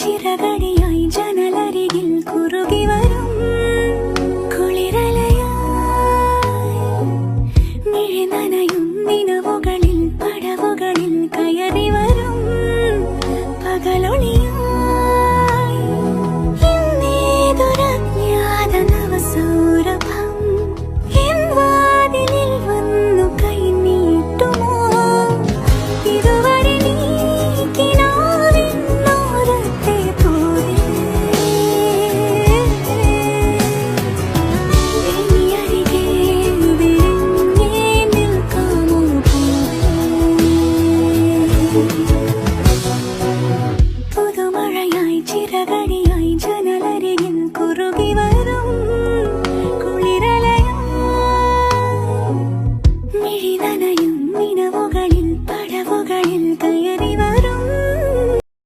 ചിറകടിയായി ജനലരികിൽ കുറുകി വരും കുളിരലയായി മിഴി നനയും നിലവുകളിൽ പടവുകളിൽ കയറി വരും പകലൊളിയായി ഇന്നേതൊരജ്ഞാത നവസൗരഭം എൻ വാതിലിൽ വന്നു കൈ നീട്ടുമോ ഇതുവരെ നീ കിനാവിന്നോരത്തെ പോലെ ഇനി അരികെ വിരിഞ്ഞേ നിൽക്കാമോ പുതുമഴയായി ചിറകടി